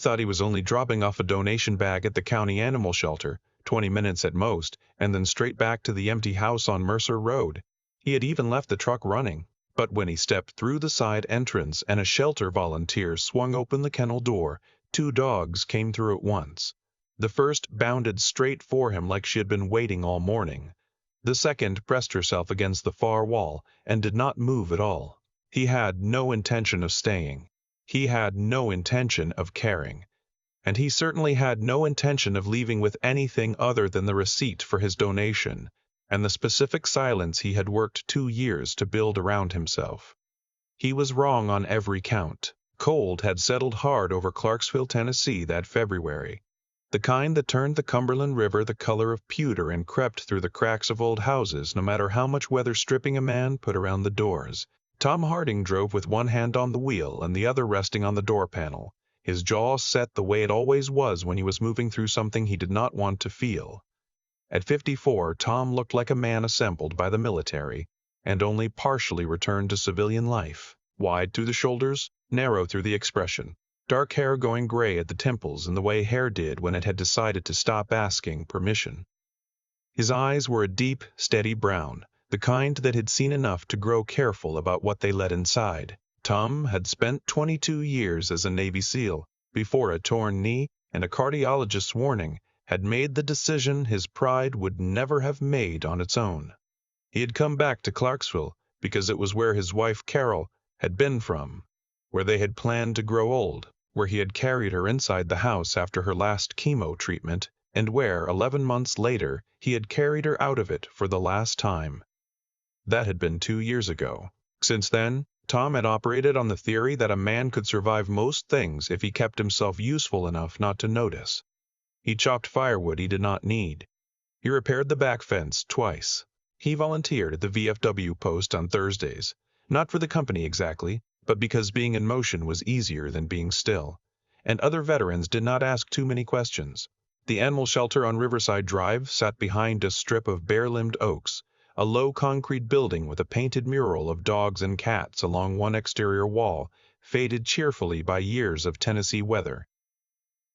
Thought he was only dropping off a donation bag at the county animal shelter, 20 minutes at most, and then straight back to the empty house on Mercer Road. He had even left the truck running. But when he stepped through the side entrance and a shelter volunteer swung open the kennel door, 2 dogs came through at once. The first bounded straight for him like she had been waiting all morning. The second pressed herself against the far wall and did not move at all. He had no intention of staying. He had no intention of caring. And he certainly had no intention of leaving with anything other than the receipt for his donation, and the specific silence he had worked 2 years to build around himself. He was wrong on every count. Cold had settled hard over Clarksville, Tennessee that February. The kind that turned the Cumberland River the color of pewter and crept through the cracks of old houses no matter how much weather stripping a man put around the doors. Tom Harding drove with one hand on the wheel and the other resting on the door panel, his jaw set the way it always was when he was moving through something he did not want to feel. At 54, Tom looked like a man assembled by the military, and only partially returned to civilian life. Wide through the shoulders, narrow through the expression. Dark hair going gray at the temples in the way hair did when it had decided to stop asking permission. His eyes were a deep, steady brown, the kind that had seen enough to grow careful about what they let inside. Tom had spent 22 years as a Navy SEAL, before a torn knee and a cardiologist's warning, had made the decision his pride would never have made on its own. He had come back to Clarksville because it was where his wife Carol had been from, where they had planned to grow old, where he had carried her inside the house after her last chemo treatment, and where, 11 months later, he had carried her out of it for the last time. That had been 2 years ago. Since then, Tom had operated on the theory that a man could survive most things if he kept himself useful enough not to notice. He chopped firewood he did not need. He repaired the back fence twice. He volunteered at the VFW post on Thursdays, not for the company exactly, but because being in motion was easier than being still. And other veterans did not ask too many questions. The animal shelter on Riverside Drive sat behind a strip of bare-limbed oaks, a low concrete building with a painted mural of dogs and cats along one exterior wall, faded cheerfully by years of Tennessee weather.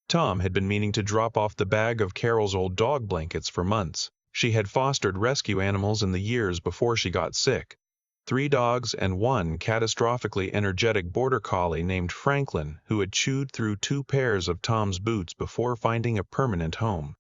Tom had been meaning to drop off the bag of Carol's old dog blankets for months. She had fostered rescue animals in the years before she got sick. 3 dogs and 1 catastrophically energetic border collie named Franklin, who had chewed through 2 pairs of Tom's boots before finding a permanent home.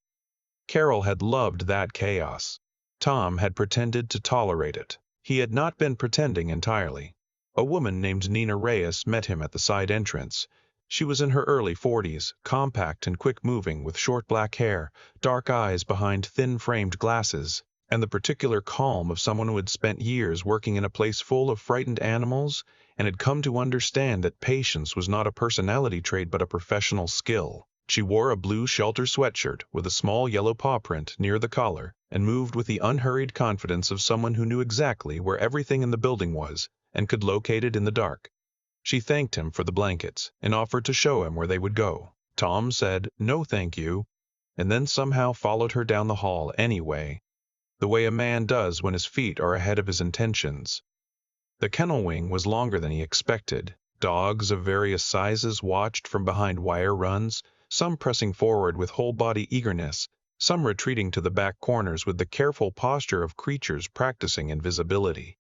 Carol had loved that chaos. Tom had pretended to tolerate it. He had not been pretending entirely. A woman named Nina Reyes met him at the side entrance. She was in her early 40s, compact and quick-moving, with short black hair, dark eyes behind thin-framed glasses, and the particular calm of someone who had spent years working in a place full of frightened animals and had come to understand that patience was not a personality trait but a professional skill. She wore a blue shelter sweatshirt with a small yellow paw print near the collar and moved with the unhurried confidence of someone who knew exactly where everything in the building was and could locate it in the dark. She thanked him for the blankets and offered to show him where they would go. Tom said, "No, thank you," and then somehow followed her down the hall anyway, the way a man does when his feet are ahead of his intentions. The kennel wing was longer than he expected. Dogs of various sizes watched from behind wire runs, some pressing forward with whole-body eagerness, some retreating to the back corners with the careful posture of creatures practicing invisibility.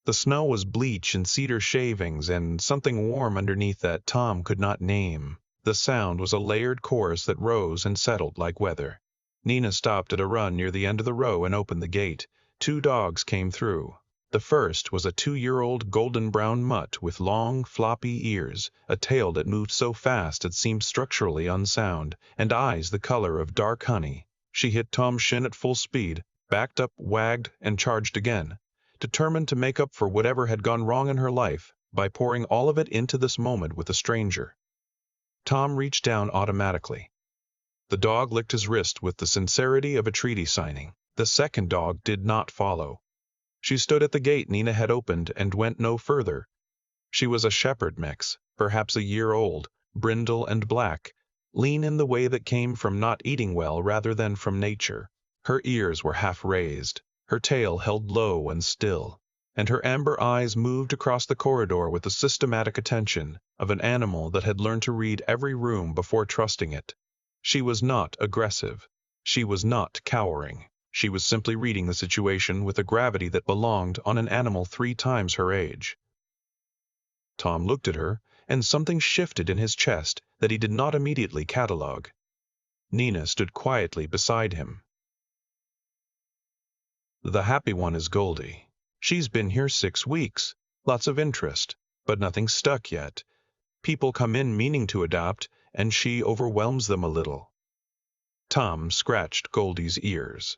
The smell was bleach and cedar shavings and something warm underneath that Tom could not name. The sound was a layered chorus that rose and settled like weather. Nina stopped at a run near the end of the row and opened the gate. 2 dogs came through. The first was a 2-year-old golden-brown mutt with long, floppy ears, a tail that moved so fast it seemed structurally unsound, and eyes the color of dark honey. She hit Tom's shin at full speed, backed up, wagged, and charged again, determined to make up for whatever had gone wrong in her life by pouring all of it into this moment with a stranger. Tom reached down automatically. The dog licked his wrist with the sincerity of a treaty signing. The second dog did not follow. She stood at the gate Nina had opened and went no further. She was a shepherd mix, perhaps a year old, brindle and black, lean in the way that came from not eating well rather than from nature. Her ears were half raised, her tail held low and still. and her amber eyes moved across the corridor with the systematic attention of an animal that had learned to read every room before trusting it. She was not aggressive. She was not cowering. She was simply reading the situation with a gravity that belonged on an animal 3 times her age. Tom looked at her, and something shifted in his chest that he did not immediately catalogue. Nina stood quietly beside him. The happy one is Goldie. She's been here 6 weeks. Lots of interest, but nothing stuck yet. People come in meaning to adopt, and she overwhelms them a little. Tom scratched Goldie's ears.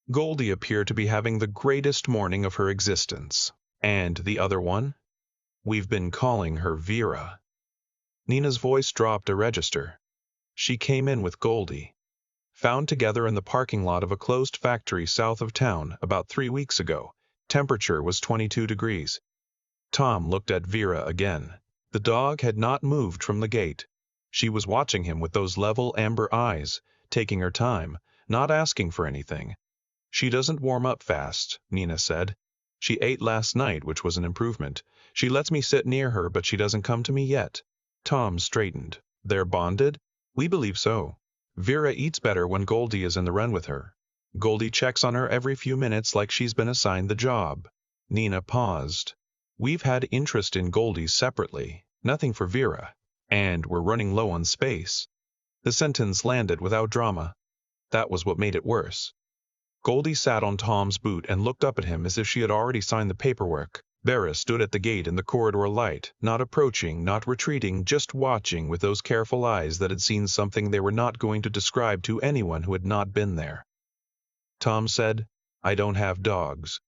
Goldie appeared to be having the greatest morning of her existence. And the other one? We've been calling her Vera. Nina's voice dropped a register. She came in with Goldie. Found together in the parking lot of a closed factory south of town about 3 weeks ago. Temperature was 22 degrees. Tom looked at Vera again. The dog had not moved from the gate. She was watching him with those level amber eyes, taking her time, not asking for anything. She doesn't warm up fast, Nina said. She ate last night, which was an improvement. She lets me sit near her, but she doesn't come to me yet. Tom straightened. They're bonded? We believe so. Vera eats better when Goldie is in the run with her. Goldie checks on her every few minutes like she's been assigned the job. Nina paused. We've had interest in Goldie separately, nothing for Vera, and we're running low on space. The sentence landed without drama. That was what made it worse. Goldie sat on Tom's boot and looked up at him as if she had already signed the paperwork. Vera stood at the gate in the corridor light, not approaching, not retreating, just watching with those careful eyes that had seen something they were not going to describe to anyone who had not been there. Tom said, I don't have dogs.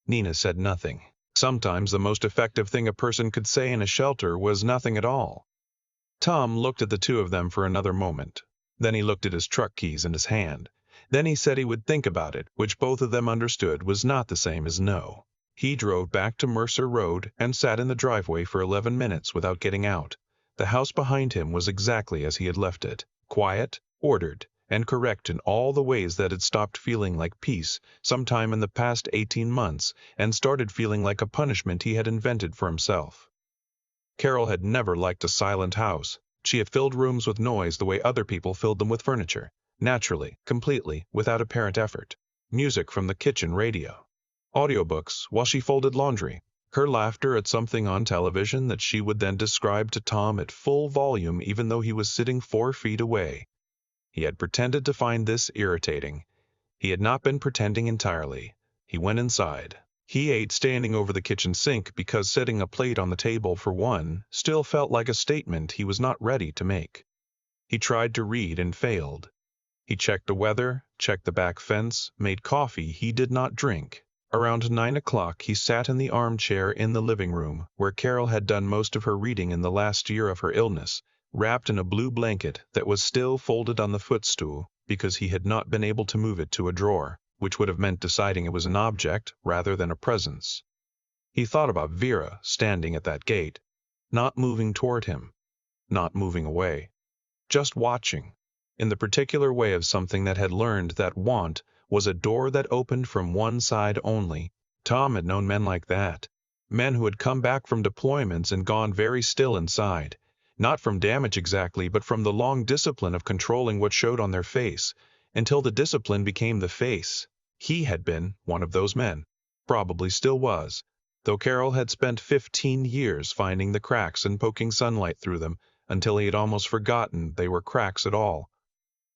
Nina said nothing. Sometimes the most effective thing a person could say in a shelter was nothing at all. Tom looked at the two of them for another moment. Then he looked at his truck keys in his hand. Then he said he would think about it, which both of them understood was not the same as no. He drove back to Mercer Road and sat in the driveway for 11 minutes without getting out. The house behind him was exactly as he had left it, quiet, ordered, and correct in all the ways that had stopped feeling like peace sometime in the past 18 months and started feeling like a punishment he had invented for himself. Carol had never liked a silent house. She had filled rooms with noise the way other people filled them with furniture, naturally, completely, without apparent effort. Music from the kitchen radio. Audiobooks while she folded laundry. Her laughter at something on television that she would then describe to Tom at full volume even though he was sitting 4 feet away. He had pretended to find this irritating. He had not been pretending entirely. He went inside. He ate standing over the kitchen sink because setting a plate on the table for one still felt like a statement he was not ready to make. He tried to read and failed. He checked the weather, checked the back fence, made coffee he did not drink. Around 9 o'clock he sat in the armchair in the living room, where Carol had done most of her reading in the last year of her illness, wrapped in a blue blanket that was still folded on the footstool because he had not been able to move it to a drawer, which would have meant deciding it was an object rather than a presence. He thought about Vera standing at that gate, not moving toward him, not moving away, just watching, in the particular way of something that had learned that want was a door that opened from one side only. Tom had known men like that. Men who had come back from deployments and gone very still inside. Not from damage exactly, but from the long discipline of controlling what showed on their face, until the discipline became the face. He had been one of those men. Probably still was, though Carol had spent 15 years finding the cracks and poking sunlight through them until he had almost forgotten they were cracks at all.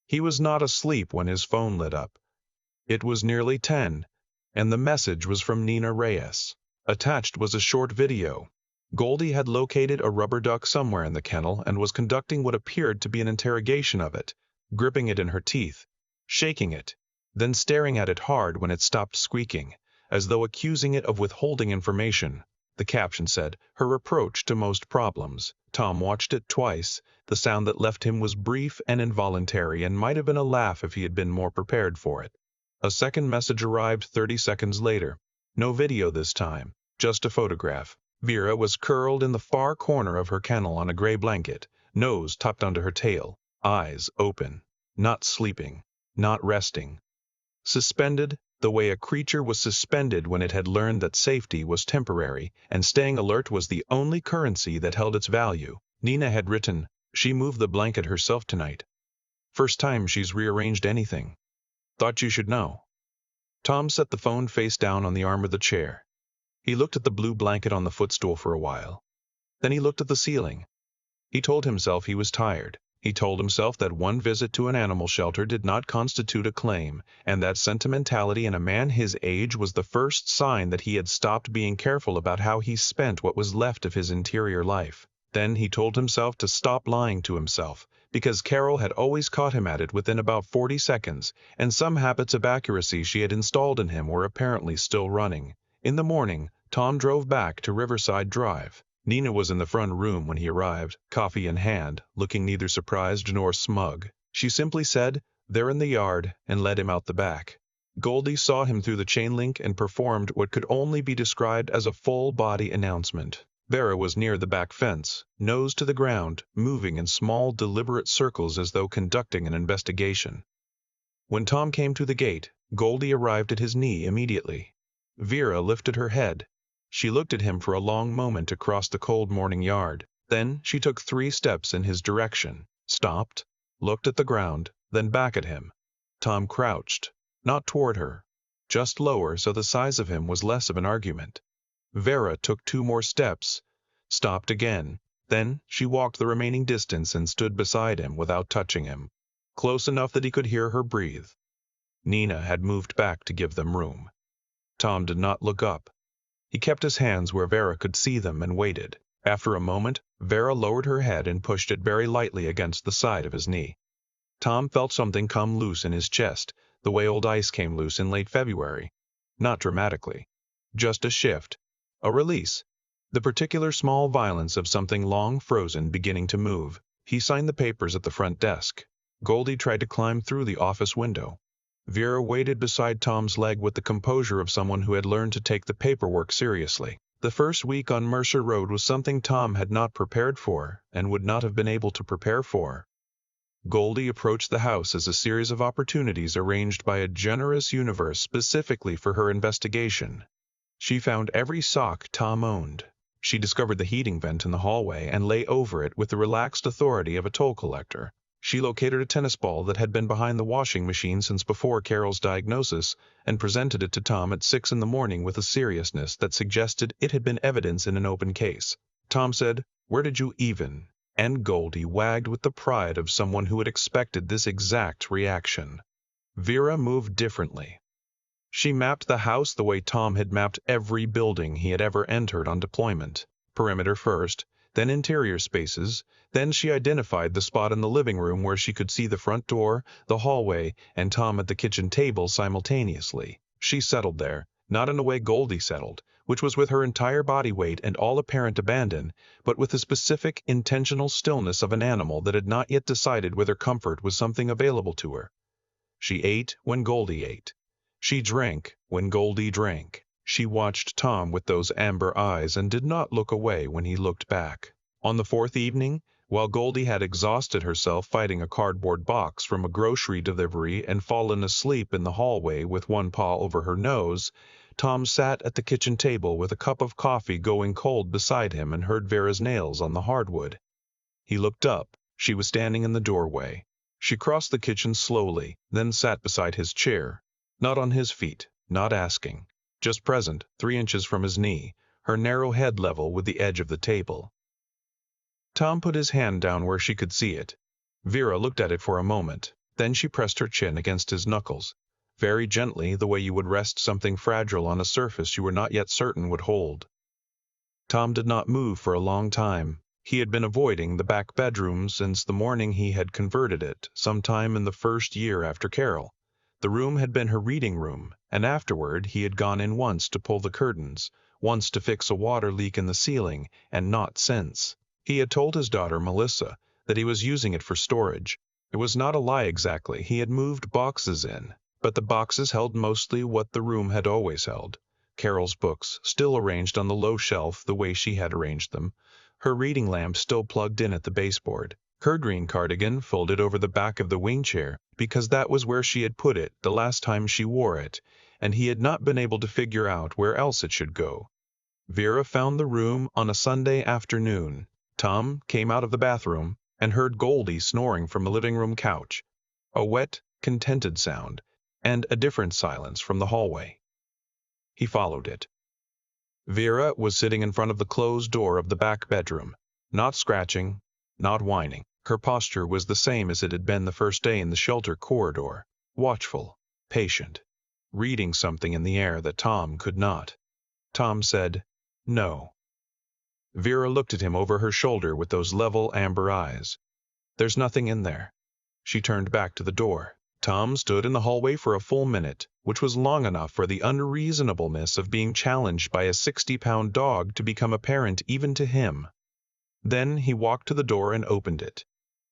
He was not asleep when his phone lit up. It was nearly 10, and the message was from Nina Reyes. Attached was a short video. Goldie had located a rubber duck somewhere in the kennel and was conducting what appeared to be an interrogation of it, gripping it in her teeth, shaking it, then staring at it hard when it stopped squeaking, as though accusing it of withholding information. The caption said, her approach to most problems. Tom watched it twice. The sound that left him was brief and involuntary and might have been a laugh if he had been more prepared for it. A second message arrived 30 seconds later. No video this time, just a photograph. Vera was curled in the far corner of her kennel on a gray blanket, nose tucked under her tail, eyes open, not sleeping, not resting. Suspended, The way a creature was suspended when it had learned that safety was temporary, and staying alert was the only currency that held its value. Nina had written, "She moved the blanket herself tonight. First time she's rearranged anything. Thought you should know." Tom set the phone face down on the arm of the chair. He looked at the blue blanket on the footstool for a while. Then he looked at the ceiling. He told himself he was tired. He told himself that one visit to an animal shelter did not constitute a claim, and that sentimentality in a man his age was the first sign that he had stopped being careful about how he spent what was left of his interior life. Then he told himself to stop lying to himself, because Carol had always caught him at it within about 40 seconds, and some habits of accuracy she had installed in him were apparently still running. In the morning, Tom drove back to Riverside Drive. Nina was in the front room when he arrived, coffee in hand, looking neither surprised nor smug. She simply said, "They're in the yard," and led him out the back. Goldie saw him through the chain link and performed what could only be described as a full-body announcement. Vera was near the back fence, nose to the ground, moving in small, deliberate circles as though conducting an investigation. When Tom came to the gate, Goldie arrived at his knee immediately. Vera lifted her head. She looked at him for a long moment across the cold morning yard. Then she took 3 steps in his direction, stopped, looked at the ground, then back at him. Tom crouched, not toward her, just lower so the size of him was less of an argument. Vera took 2 more steps, stopped again. Then she walked the remaining distance and stood beside him without touching him, close enough that he could hear her breathe. Nina had moved back to give them room. Tom did not look up. He kept his hands where Vera could see them and waited. After a moment, Vera lowered her head and pushed it very lightly against the side of his knee. Tom felt something come loose in his chest, the way old ice came loose in late February. Not dramatically. Just a shift. A release. The particular small violence of something long frozen beginning to move. He signed the papers at the front desk. Goldie tried to climb through the office window. Vera waited beside Tom's leg with the composure of someone who had learned to take the paperwork seriously. The first week on Mercer Road was something Tom had not prepared for, and would not have been able to prepare for. Goldie approached the house as a series of opportunities arranged by a generous universe specifically for her investigation. She found every sock Tom owned. She discovered the heating vent in the hallway and lay over it with the relaxed authority of a toll collector. She located a tennis ball that had been behind the washing machine since before Carol's diagnosis and presented it to Tom at 6 in the morning with a seriousness that suggested it had been evidence in an open case. Tom said, "Where did you even?" And Goldie wagged with the pride of someone who had expected this exact reaction. Vera moved differently. She mapped the house the way Tom had mapped every building he had ever entered on deployment. Perimeter first, then interior spaces. Then she identified the spot in the living room where she could see the front door, the hallway, and Tom at the kitchen table simultaneously. She settled there, not in a way Goldie settled, which was with her entire body weight and all apparent abandon, but with the specific, intentional stillness of an animal that had not yet decided whether comfort was something available to her. She ate when Goldie ate. She drank when Goldie drank. She watched Tom with those amber eyes and did not look away when he looked back. On the 4th evening, while Goldie had exhausted herself fighting a cardboard box from a grocery delivery and fallen asleep in the hallway with one paw over her nose, Tom sat at the kitchen table with a cup of coffee going cold beside him and heard Vera's nails on the hardwood. He looked up. She was standing in the doorway. She crossed the kitchen slowly, then sat beside his chair. Not on his feet, not asking. Just present, 3 inches from his knee, her narrow head level with the edge of the table. Tom put his hand down where she could see it. Vera looked at it for a moment. Then she pressed her chin against his knuckles, very gently, the way you would rest something fragile on a surface you were not yet certain would hold. Tom did not move for a long time. He had been avoiding the back bedroom since the morning he had converted it, sometime in the first year after Carol. The room had been her reading room, and afterward he had gone in once to pull the curtains, once to fix a water leak in the ceiling, and not since. He had told his daughter, Melissa, that he was using it for storage. It was not a lie exactly. He had moved boxes in, but the boxes held mostly what the room had always held. Carol's books, still arranged on the low shelf the way she had arranged them. Her reading lamp still plugged in at the baseboard. Her green cardigan folded over the back of the wing chair, because that was where she had put it the last time she wore it, and he had not been able to figure out where else it should go. Vera found the room on a Sunday afternoon. Tom came out of the bathroom and heard Goldie snoring from the living room couch, a wet, contented sound, and a different silence from the hallway. He followed it. Vera was sitting in front of the closed door of the back bedroom, not scratching, not whining. Her posture was the same as it had been the first day in the shelter corridor, watchful, patient, reading something in the air that Tom could not. Tom said, "No." Vera looked at him over her shoulder with those level amber eyes. "There's nothing in there." She turned back to the door. Tom stood in the hallway for a full minute, which was long enough for the unreasonableness of being challenged by a 60-pound dog to become apparent even to him. Then he walked to the door and opened it.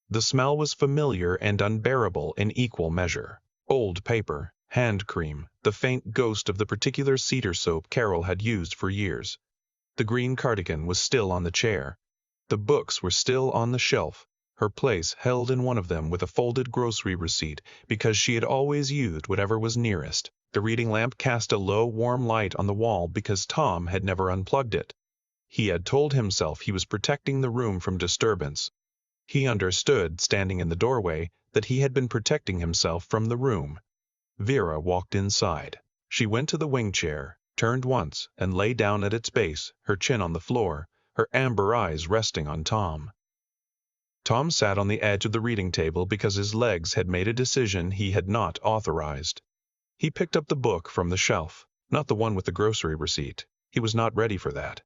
The smell was familiar and unbearable in equal measure. Old paper, hand cream, the faint ghost of the particular cedar soap Carol had used for years. The green cardigan was still on the chair. The books were still on the shelf, her place held in one of them with a folded grocery receipt because she had always used whatever was nearest. The reading lamp cast a low, warm light on the wall because Tom had never unplugged it. He had told himself he was protecting the room from disturbance. He understood, standing in the doorway, that he had been protecting himself from the room. Vera walked inside. She went to the wing chair, turned once, and lay down at its base, her chin on the floor, her amber eyes resting on Tom. Tom sat on the edge of the reading table because his legs had made a decision he had not authorized. He picked up the book from the shelf, not the one with the grocery receipt. He was not ready for that.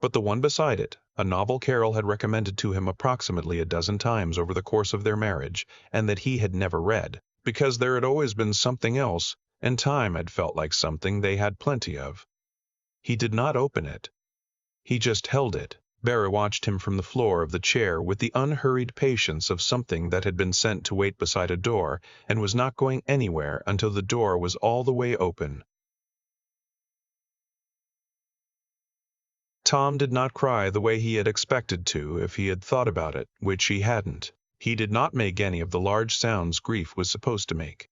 But the one beside it, a novel Carol had recommended to him approximately a dozen times over the course of their marriage, and that he had never read, because there had always been something else, and time had felt like something they had plenty of. He did not open it. He just held it. Vera watched him from the floor of the chair with the unhurried patience of something that had been sent to wait beside a door and was not going anywhere until the door was all the way open. Tom did not cry the way he had expected to if he had thought about it, which he hadn't. He did not make any of the large sounds grief was supposed to make.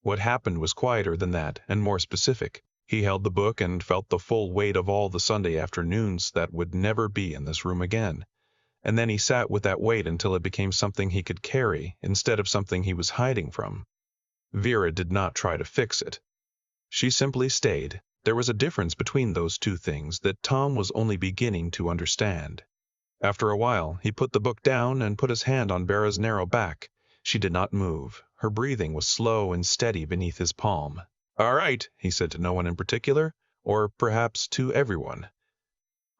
What happened was quieter than that and more specific. He held the book and felt the full weight of all the Sunday afternoons that would never be in this room again. And then he sat with that weight until it became something he could carry instead of something he was hiding from. Vera did not try to fix it. She simply stayed. There was a difference between those two things that Tom was only beginning to understand. After a while, he put the book down and put his hand on Vera's narrow back. She did not move. Her breathing was slow and steady beneath his palm. "All right," he said to no one in particular, or perhaps to everyone.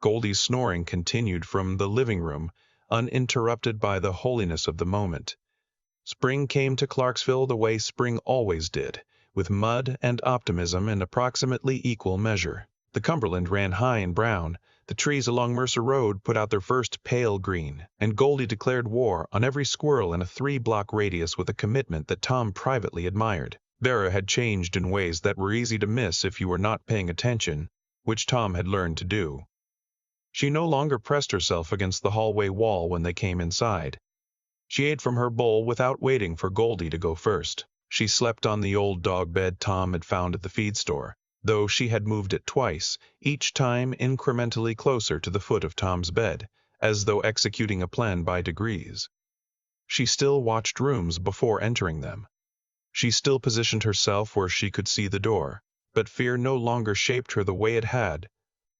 Goldie's snoring continued from the living room, uninterrupted by the holiness of the moment. Spring came to Clarksville the way spring always did, with mud and optimism in approximately equal measure. The Cumberland ran high and brown, the trees along Mercer Road put out their first pale green, and Goldie declared war on every squirrel in a 3-block radius with a commitment that Tom privately admired. Vera had changed in ways that were easy to miss if you were not paying attention, which Tom had learned to do. She no longer pressed herself against the hallway wall when they came inside. She ate from her bowl without waiting for Goldie to go first. She slept on the old dog bed Tom had found at the feed store, though she had moved it twice, each time incrementally closer to the foot of Tom's bed, as though executing a plan by degrees. She still watched rooms before entering them. She still positioned herself where she could see the door, but fear no longer shaped her the way it had.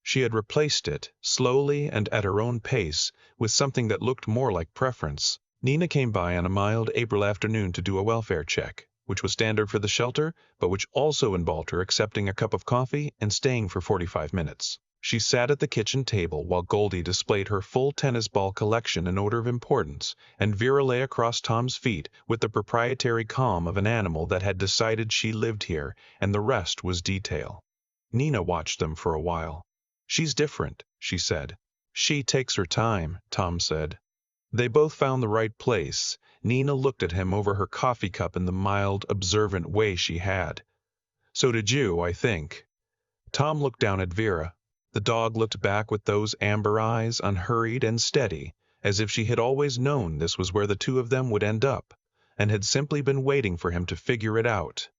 She had replaced it, slowly and at her own pace, with something that looked more like preference. Nina came by on a mild April afternoon to do a welfare check, which was standard for the shelter, but which also involved her accepting a cup of coffee and staying for 45 minutes. She sat at the kitchen table while Goldie displayed her full tennis ball collection in order of importance, and Vera lay across Tom's feet with the proprietary calm of an animal that had decided she lived here, and the rest was detail. Nina watched them for a while. "She's different," she said. "She takes her time," Tom said. They both found the right place. Nina looked at him over her coffee cup in the mild, observant way she had. "So did you, I think." Tom looked down at Vera. The dog looked back with those amber eyes, unhurried and steady, as if she had always known this was where the two of them would end up, and had simply been waiting for him to figure it out.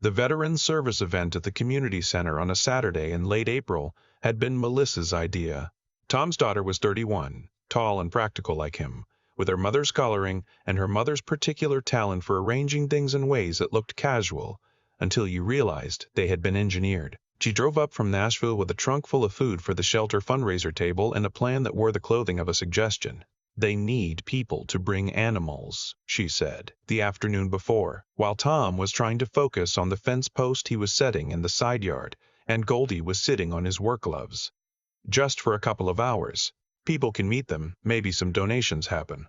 The veteran service event at the community center on a Saturday in late April had been Melissa's idea. Tom's daughter was 31, tall and practical like him, with her mother's coloring and her mother's particular talent for arranging things in ways that looked casual, until you realized they had been engineered. She drove up from Nashville with a trunk full of food for the shelter fundraiser table and a plan that wore the clothing of a suggestion. They need people to bring animals, she said, the afternoon before, while Tom was trying to focus on the fence post he was setting in the side yard, and Goldie was sitting on his work gloves. Just for a couple of hours. People can meet them, maybe some donations happen.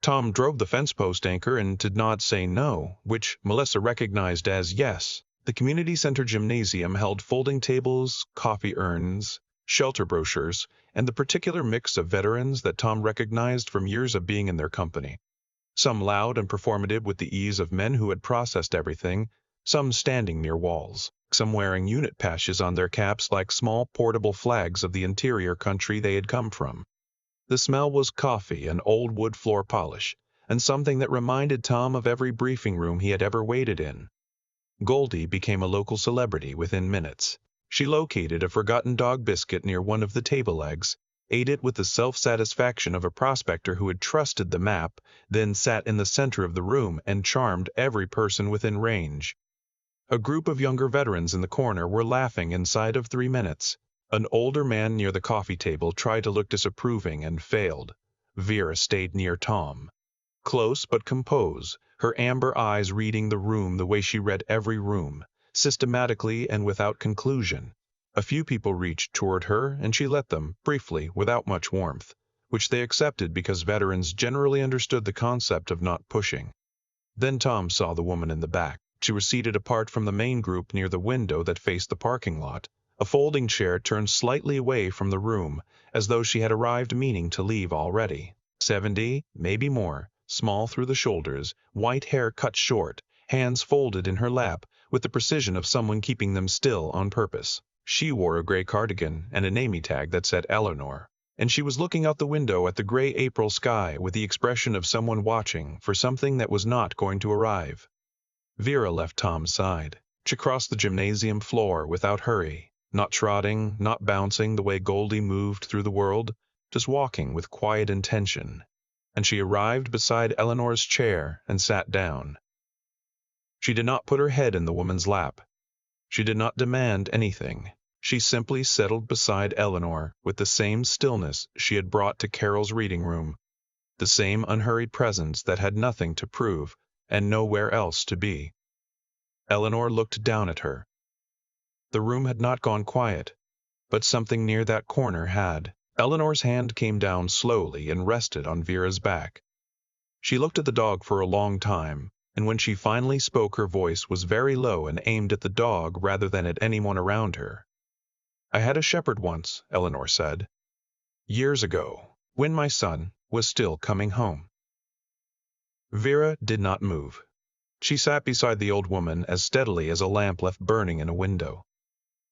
Tom drove the fence post anchor and did not say no, which Melissa recognized as yes. The community center gymnasium held folding tables, coffee urns, shelter brochures, and the particular mix of veterans that Tom recognized from years of being in their company. Some loud and performative with the ease of men who had processed everything, some standing near walls, some wearing unit patches on their caps like small portable flags of the interior country they had come from. The smell was coffee and old wood floor polish, and something that reminded Tom of every briefing room he had ever waited in. Goldie became a local celebrity within minutes. She located a forgotten dog biscuit near one of the table legs, ate it with the self-satisfaction of a prospector who had trusted the map, then sat in the center of the room and charmed every person within range. A group of younger veterans in the corner were laughing inside of 3 minutes. An older man near the coffee table tried to look disapproving and failed. Vera stayed near Tom. Close but composed, her amber eyes reading the room the way she read every room, systematically and without conclusion. A few people reached toward her, and she let them, briefly, without much warmth, which they accepted because veterans generally understood the concept of not pushing. Then Tom saw the woman in the back. She was seated apart from the main group near the window that faced the parking lot. A folding chair turned slightly away from the room, as though she had arrived meaning to leave already. 70, maybe more, small through the shoulders, white hair cut short, hands folded in her lap, with the precision of someone keeping them still on purpose. She wore a gray cardigan and a name tag that said Eleanor, and she was looking out the window at the gray April sky with the expression of someone watching for something that was not going to arrive. Vera left Tom's side. She crossed the gymnasium floor without hurry, not trotting, not bouncing the way Goldie moved through the world, just walking with quiet intention. And she arrived beside Eleanor's chair and sat down. She did not put her head in the woman's lap. She did not demand anything. She simply settled beside Eleanor with the same stillness she had brought to Carol's reading room, the same unhurried presence that had nothing to prove and nowhere else to be. Eleanor looked down at her. The room had not gone quiet, but something near that corner had. Eleanor's hand came down slowly and rested on Vera's back. She looked at the dog for a long time, and when she finally spoke her voice was very low and aimed at the dog rather than at anyone around her. "I had a shepherd once," Eleanor said. "Years ago, when my son was still coming home." Vera did not move. She sat beside the old woman as steadily as a lamp left burning in a window.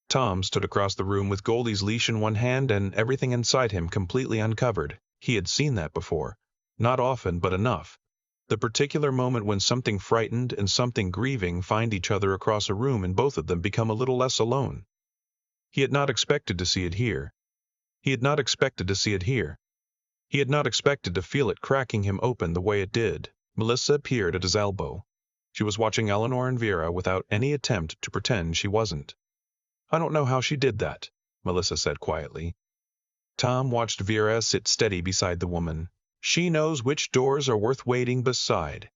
Tom stood across the room with Goldie's leash in one hand and everything inside him completely uncovered. He had seen that before. Not often, but enough. The particular moment when something frightened and something grieving find each other across a room and both of them become a little less alone. He had not expected to see it here. He had not expected to see it here. He had not expected to feel it cracking him open the way it did. Melissa appeared at his elbow. She was watching Eleanor and Vera without any attempt to pretend she wasn't. "I don't know how she did that," Melissa said quietly. Tom watched Vera sit steady beside the woman. "She knows which doors are worth waiting beside."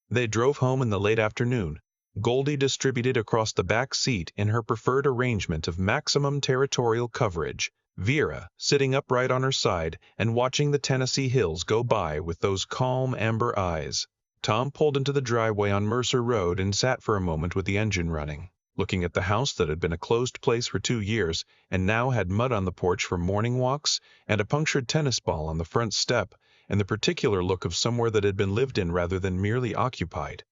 They drove home in the late afternoon, Goldie distributed across the back seat in her preferred arrangement of maximum territorial coverage, Vera sitting upright on her side and watching the Tennessee hills go by with those calm amber eyes. Tom pulled into the driveway on Mercer Road and sat for a moment with the engine running, looking at the house that had been a closed place for 2 years and now had mud on the porch for morning walks and a punctured tennis ball on the front step and the particular look of somewhere that had been lived in rather than merely occupied.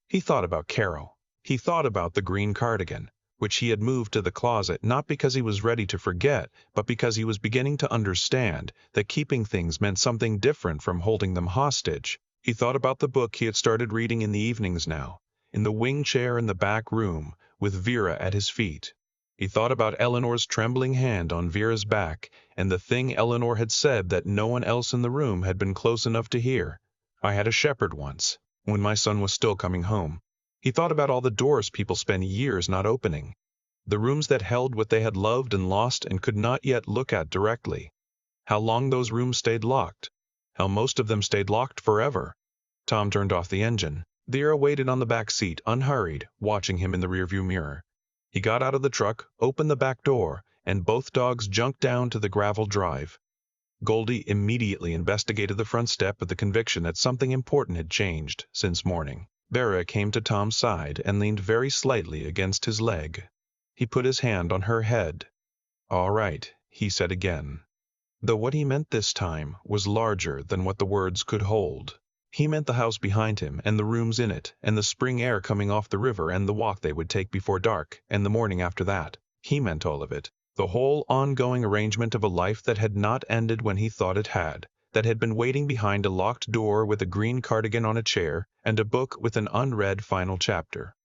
He thought about Carol. He thought about the green cardigan, which he had moved to the closet not because he was ready to forget, but because he was beginning to understand that keeping things meant something different from holding them hostage. He thought about the book he had started reading in the evenings now. in the wing chair in the back room, with Vera at his feet. He thought about Eleanor's trembling hand on Vera's back, and the thing Eleanor had said that no one else in the room had been close enough to hear. "I had a shepherd once, when my son was still coming home." He thought about all the doors people spend years not opening, the rooms that held what they had loved and lost and could not yet look at directly. How long those rooms stayed locked. How most of them stayed locked forever. Tom turned off the engine. Vera waited on the back seat, unhurried, watching him in the rearview mirror. He got out of the truck, opened the back door, and both dogs jumped down to the gravel drive. Goldie immediately investigated the front step with the conviction that something important had changed since morning. Vera came to Tom's side and leaned very slightly against his leg. He put his hand on her head. "All right," he said again, though what he meant this time was larger than what the words could hold. He meant the house behind him, and the rooms in it, and the spring air coming off the river, and the walk they would take before dark, and the morning after that. He meant all of it. The whole ongoing arrangement of a life that had not ended when he thought it had, that had been waiting behind a locked door with a green cardigan on a chair, and a book with an unread final chapter.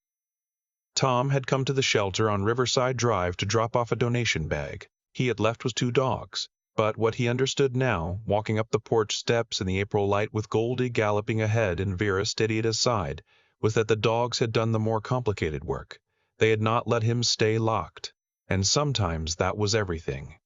Tom had come to the shelter on Riverside Drive to drop off a donation bag. He had left with 2 dogs. But what he understood now, walking up the porch steps in the April light with Goldie galloping ahead and Vera steady at his side, was that the dogs had done the more complicated work. They had not let him stay locked. And sometimes that was everything.